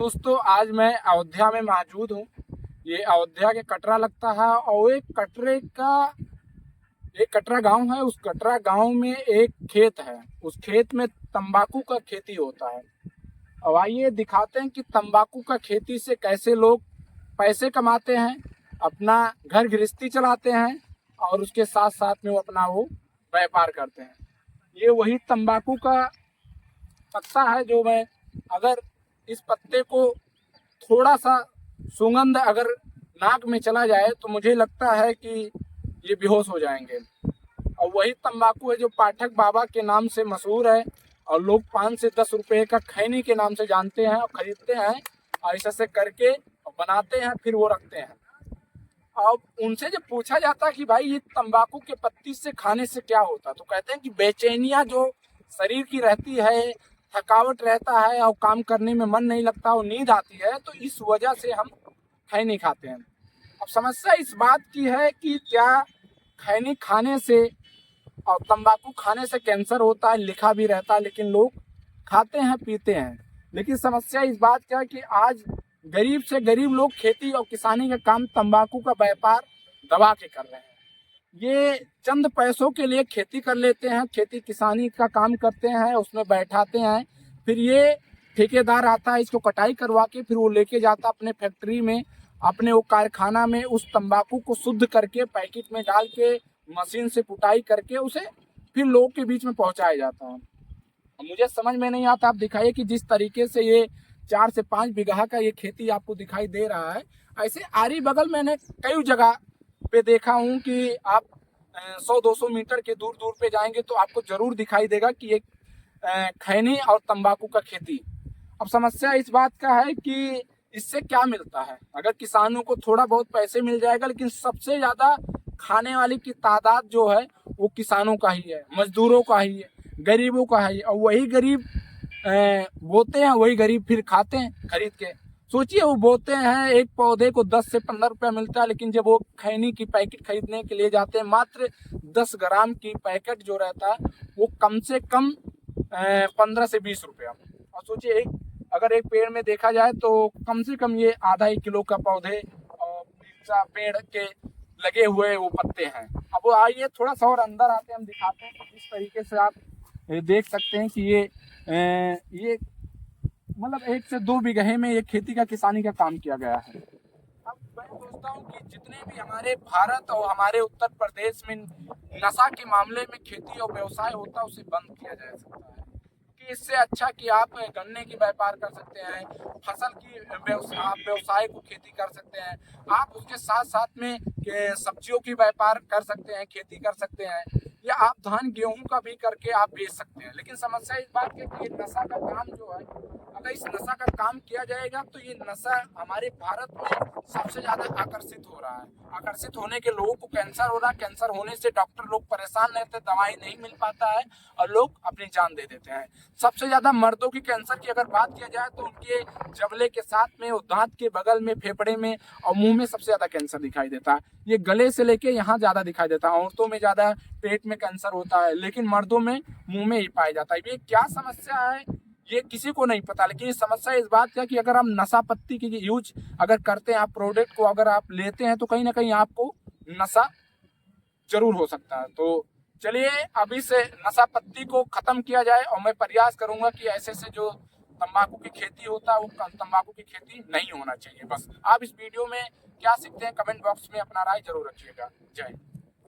दोस्तों आज मैं अयोध्या में मौजूद हूँ। ये अयोध्या के कटरा लगता है और एक कटरा गांव है। उस कटरा गांव में एक खेत है। उस खेत में तंबाकू का खेती होता है। अब आइए दिखाते हैं कि तंबाकू का खेती से कैसे लोग पैसे कमाते हैं, अपना घर गृहस्थी चलाते हैं और उसके साथ साथ में वो व्यापार करते हैं। ये वही तंबाकू का पत्ता है जो मैं अगर इस पत्ते को थोड़ा सा सुगंध अगर नाक में चला जाए तो मुझे लगता है कि ये बेहोश हो जाएंगे। और वही तंबाकू है जो पाठक बाबा के नाम से मशहूर है और लोग 5 से 10 रुपए का खैनी के नाम से जानते हैं और खरीदते हैं और ऐसे करके बनाते हैं, फिर वो रखते हैं। अब उनसे जब पूछा जाता है कि भाई ये तंबाकू के पत्ती से खाने से क्या होता, तो कहते हैं कि बेचैनियां जो शरीर की रहती है, थकावट रहता है और काम करने में मन नहीं लगता और नींद आती है, तो इस वजह से हम खैनी खाते हैं। अब समस्या इस बात की है कि क्या खैनी खाने से और तंबाकू खाने से कैंसर होता है, लिखा भी रहता है, लेकिन लोग खाते हैं पीते हैं। लेकिन समस्या इस बात का है कि आज गरीब से गरीब लोग खेती और किसानी का काम तंबाकू का व्यापार दबा के कर रहे हैं। ये चंद पैसों के लिए खेती कर लेते हैं, खेती किसानी का काम करते हैं, उसमें बैठाते हैं, फिर ये ठेकेदार आता है, इसको कटाई करवा के फिर वो लेके जाता अपने फैक्ट्री में, अपने वो कारखाना में, उस तंबाकू को शुद्ध करके पैकेट में डाल के मशीन से कुटाई करके उसे फिर लोगों के बीच में पहुंचाया जाता है। मुझे समझ में नहीं आता, आप दिखाइए कि जिस तरीके से ये 4 से 5 बीघा का ये खेती आपको दिखाई दे रहा है, ऐसे आरी बगल मैंने कई जगह पे देखा हूँ कि आप 100-200 मीटर के दूर दूर पे जाएंगे तो आपको जरूर दिखाई देगा कि एक खैनी और तंबाकू का खेती। अब समस्या इस बात का है कि इससे क्या मिलता है। अगर किसानों को थोड़ा बहुत पैसे मिल जाएगा, लेकिन सबसे ज्यादा खाने वाली की तादाद जो है वो किसानों का ही है, मजदूरों का ही है, गरीबों का है। और वही गरीब बोते हैं, वही गरीब फिर खाते हैं खरीद के। सोचिए, वो बोते हैं, एक पौधे को 10 से 15 रुपया मिलता है, लेकिन जब वो खैनी की पैकेट खरीदने के लिए जाते हैं, मात्र 10 ग्राम की पैकेट जो रहता है वो कम से कम 15 से 20 रुपया। और सोचिए, अगर एक पेड़ में देखा जाए तो कम से कम ये आधा 1 किलो का पौधे और पेड़ के लगे हुए वो पत्ते हैं। अब वो आइए थोड़ा सा और अंदर आते हैं, हम दिखाते हैं कि जिस तरीके से आप देख सकते हैं कि ये मतलब 1 से 2 बीघे में ये खेती का किसानी का काम किया गया है। अब मैं सोचता हूँ कि जितने भी हमारे भारत और हमारे उत्तर प्रदेश में नशा के मामले में खेती और व्यवसाय होता है उसे बंद किया जा सकता है। कि इससे अच्छा कि आप गन्ने की व्यापार कर सकते हैं, फसल की आप व्यवसाय को खेती कर सकते हैं, आप उसके साथ साथ में सब्जियों की व्यापार कर सकते हैं, खेती कर सकते हैं, या आप धान गेहूं का भी करके आप बेच सकते हैं। लेकिन समस्या इस बात की है कि ये नशा का काम जो है, अगर इस नशा का काम किया जाएगा तो ये नशा हमारे भारत में सबसे ज्यादा आकर्षित हो रहा है। आकर्षित होने के लोगों को कैंसर हो रहा है, कैंसर होने से डॉक्टर लोग परेशान रहते हैं, दवाई नहीं मिल पाता है और लोग अपनी जान दे देते हैं। सबसे ज्यादा मर्दों की कैंसर की अगर बात किया जाए तो उनके जबड़े के साथ में, दांत के बगल में, फेफड़े में और मुंह में सबसे ज्यादा कैंसर दिखाई देता है। ये गले से लेके यहाँ ज्यादा दिखाई देता है। औरतों में ज्यादा पेट में कैंसर होता है, लेकिन मर्दों में मुंह में ही पाया जाता है। ये क्या समस्या है ये किसी को नहीं पता, लेकिन समस्या इस बात का कि अगर हम नशा पत्ती की यूज अगर करते हैं, आप प्रोडक्ट को अगर आप लेते हैं तो कहीं ना कहीं आपको नशा जरूर हो सकता है। तो चलिए अभी से नशा पत्ती को खत्म किया जाए और मैं प्रयास करूंगा कि ऐसे से जो तंबाकू की खेती होता है वो तंबाकू की खेती नहीं होना चाहिए। बस आप इस वीडियो में क्या सीखते हैं कमेंट बॉक्स में अपना राय जरूर रखिएगा। जय हिंद।